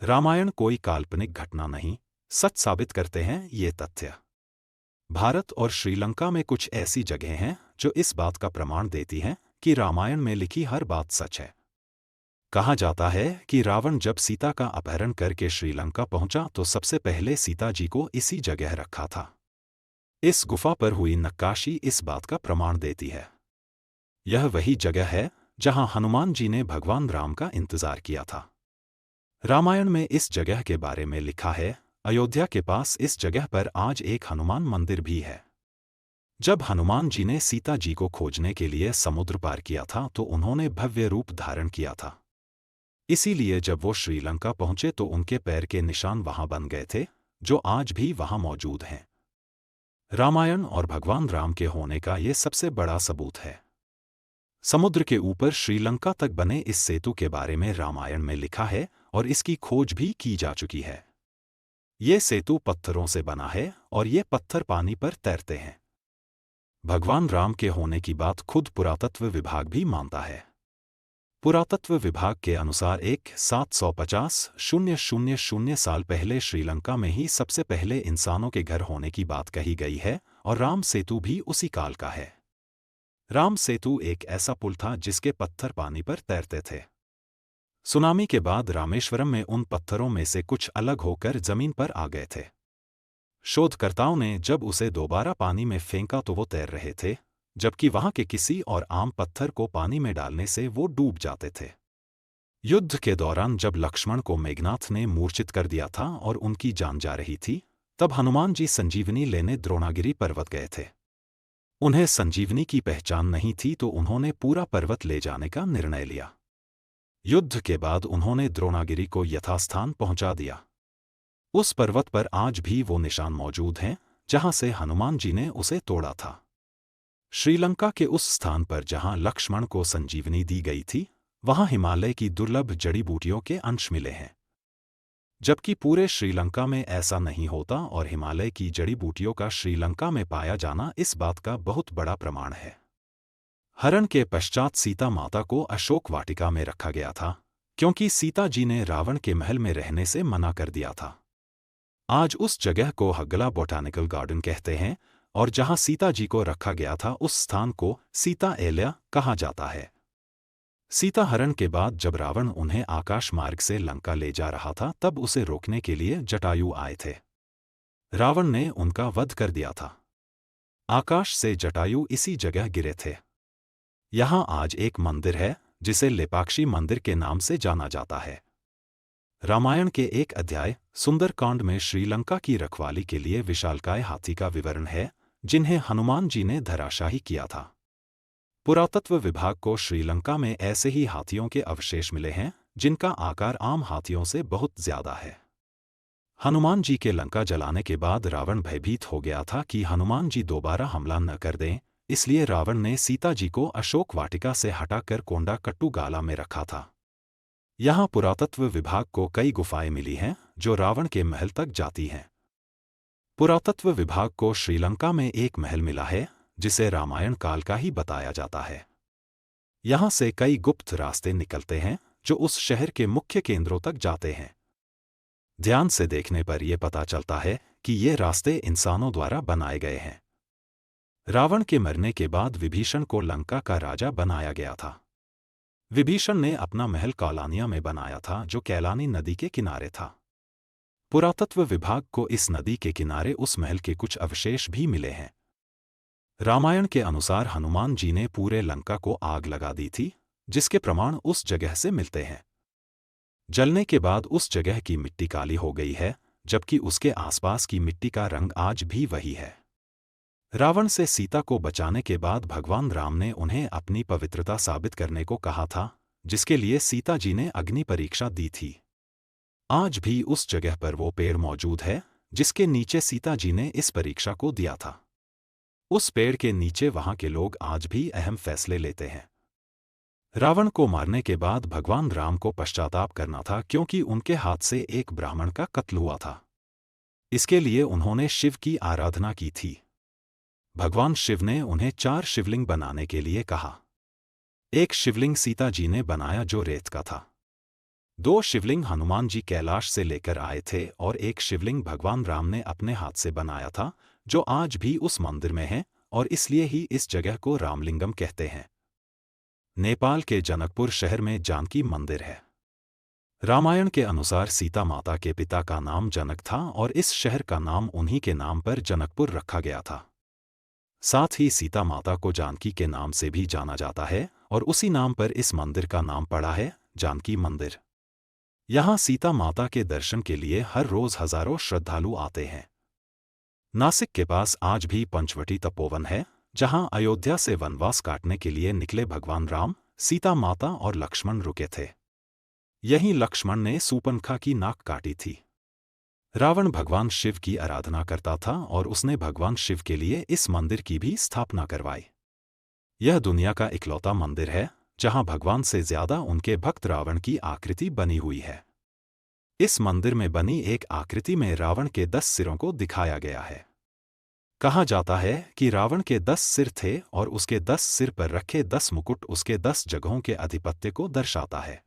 रामायण कोई काल्पनिक घटना नहीं, सच साबित करते हैं ये तथ्य। भारत और श्रीलंका में कुछ ऐसी जगहें हैं जो इस बात का प्रमाण देती हैं कि रामायण में लिखी हर बात सच है। कहा जाता है कि रावण जब सीता का अपहरण करके श्रीलंका पहुंचा तो सबसे पहले सीता जी को इसी जगह रखा था। इस गुफा पर हुई नक्काशी इस बात का प्रमाण देती है। यह वही जगह है जहां हनुमान जी ने भगवान राम का इंतजार किया था। रामायण में इस जगह के बारे में लिखा है, अयोध्या के पास इस जगह पर आज एक हनुमान मंदिर भी है। जब हनुमान जी ने सीता जी को खोजने के लिए समुद्र पार किया था तो उन्होंने भव्य रूप धारण किया था। इसीलिए जब वो श्रीलंका पहुंचे तो उनके पैर के निशान वहां बन गए थे, जो आज भी वहां मौजूद हैं। रामायण और भगवान राम के होने का ये सबसे बड़ा सबूत है। समुद्र के ऊपर श्रीलंका तक बने इस सेतु के बारे में रामायण में लिखा है और इसकी खोज भी की जा चुकी है। ये सेतु पत्थरों से बना है और ये पत्थर पानी पर तैरते हैं। भगवान राम के होने की बात खुद पुरातत्व विभाग भी मानता है। पुरातत्व विभाग के अनुसार 1750 साल पहले श्रीलंका में ही सबसे पहले इंसानों के घर होने की बात कही गई है और राम सेतु भी उसी काल का है। राम सेतु एक ऐसा पुल था जिसके पत्थर पानी पर तैरते थे। सुनामी के बाद रामेश्वरम में उन पत्थरों में से कुछ अलग होकर जमीन पर आ गए थे। शोधकर्ताओं ने जब उसे दोबारा पानी में फेंका तो वो तैर रहे थे, जबकि वहां के किसी और आम पत्थर को पानी में डालने से वो डूब जाते थे। युद्ध के दौरान जब लक्ष्मण को मेघनाथ ने मूर्छित कर दिया था और उनकी जान जा रही थी, तब हनुमान जी संजीवनी लेने द्रोणागिरी पर्वत गए थे। उन्हें संजीवनी की पहचान नहीं थी तो उन्होंने पूरा पर्वत ले जाने का निर्णय लिया। युद्ध के बाद उन्होंने द्रोणागिरी को यथास्थान पहुंचा दिया। उस पर्वत पर आज भी वो निशान मौजूद हैं जहां से हनुमान जी ने उसे तोड़ा था। श्रीलंका के उस स्थान पर जहां लक्ष्मण को संजीवनी दी गई थी, वहां हिमालय की दुर्लभ जड़ी बूटियों के अंश मिले हैं। जबकि पूरे श्रीलंका में ऐसा नहीं होता और हिमालय की जड़ी बूटियों का श्रीलंका में पाया जाना इस बात का बहुत बड़ा प्रमाण है। हरण के पश्चात सीता माता को अशोक वाटिका में रखा गया था, क्योंकि सीता जी ने रावण के महल में रहने से मना कर दिया था। आज उस जगह को हग्गला बॉटैनिकल गार्डन कहते हैं और जहां सीता जी को रखा गया था उस स्थान को सीता एल्या कहा जाता है। सीता हरण के बाद जब रावण उन्हें आकाश मार्ग से लंका ले जा रहा था तब उसे रोकने के लिए जटायु आए थे। रावण ने उनका वध कर दिया था। आकाश से जटायु इसी जगह गिरे थे। यहां आज एक मंदिर है जिसे लेपाक्षी मंदिर के नाम से जाना जाता है। रामायण के एक अध्याय सुंदरकांड में श्रीलंका की रखवाली के लिए विशालकाय हाथी का विवरण है, जिन्हें हनुमान जी ने धराशाही किया था। पुरातत्व विभाग को श्रीलंका में ऐसे ही हाथियों के अवशेष मिले हैं जिनका आकार आम हाथियों से बहुत ज्यादा है। हनुमान जी के लंका जलाने के बाद रावण भयभीत हो गया था कि हनुमान जी दोबारा हमला न कर दें, इसलिए रावण ने सीता जी को अशोक वाटिका से हटाकर कोंडाकट्टू गाला में रखा था। यहाँ पुरातत्व विभाग को कई गुफाएं मिली हैं जो रावण के महल तक जाती हैं। पुरातत्व विभाग को श्रीलंका में एक महल मिला है जिसे रामायण काल का ही बताया जाता है। यहाँ से कई गुप्त रास्ते निकलते हैं जो उस शहर के मुख्य केंद्रों तक जाते हैं। ध्यान से देखने पर यह पता चलता है कि ये रास्ते इंसानों द्वारा बनाए गए हैं। रावण के मरने के बाद विभीषण को लंका का राजा बनाया गया था। विभीषण ने अपना महल कौलानिया में बनाया था जो कैलानी नदी के किनारे था। पुरातत्व विभाग को इस नदी के किनारे उस महल के कुछ अवशेष भी मिले हैं। रामायण के अनुसार हनुमान जी ने पूरे लंका को आग लगा दी थी, जिसके प्रमाण उस जगह से मिलते हैं। जलने के बाद उस जगह की मिट्टी काली हो गई है, जबकि उसके आसपास की मिट्टी का रंग आज भी वही है। रावण से सीता को बचाने के बाद भगवान राम ने उन्हें अपनी पवित्रता साबित करने को कहा था, जिसके लिए सीता जी ने अग्नि परीक्षा दी थी। आज भी उस जगह पर वो पेड़ मौजूद है जिसके नीचे सीता जी ने इस परीक्षा को दिया था। उस पेड़ के नीचे वहां के लोग आज भी अहम फैसले लेते हैं। रावण को मारने के बाद भगवान राम को पश्चाताप करना था क्योंकि उनके हाथ से एक ब्राह्मण का कत्ल हुआ था। इसके लिए उन्होंने शिव की आराधना की थी। भगवान शिव ने उन्हें 4 शिवलिंग बनाने के लिए कहा। एक शिवलिंग सीता जी ने बनाया जो रेत का था। दो शिवलिंग हनुमान जी कैलाश से लेकर आए थे और एक शिवलिंग भगवान राम ने अपने हाथ से बनाया था, जो आज भी उस मंदिर में है और इसलिए ही इस जगह को रामलिंगम कहते हैं। नेपाल के जनकपुर शहर में जानकी मंदिर है। रामायण के अनुसार सीता माता के पिता का नाम जनक था और इस शहर का नाम उन्हीं के नाम पर जनकपुर रखा गया था। साथ ही सीता माता को जानकी के नाम से भी जाना जाता है और उसी नाम पर इस मंदिर का नाम पड़ा है, जानकी मंदिर। यहाँ सीता माता के दर्शन के लिए हर रोज हजारों श्रद्धालु आते हैं। नासिक के पास आज भी पंचवटी तपोवन है, जहाँ अयोध्या से वनवास काटने के लिए निकले भगवान राम, सीता माता और लक्ष्मण रुके थे। यहीं लक्ष्मण ने सूर्पणखा की नाक काटी थी। रावण भगवान शिव की आराधना करता था और उसने भगवान शिव के लिए इस मंदिर की भी स्थापना करवाई। यह दुनिया का इकलौता मंदिर है जहां भगवान से ज्यादा उनके भक्त रावण की आकृति बनी हुई है। इस मंदिर में बनी एक आकृति में रावण के 10 सिरों को दिखाया गया है। कहा जाता है कि रावण के 10 सिर थे और उसके 10 सिर पर रखे 10 मुकुट उसके 10 जगहों के आधिपत्य को दर्शाता है।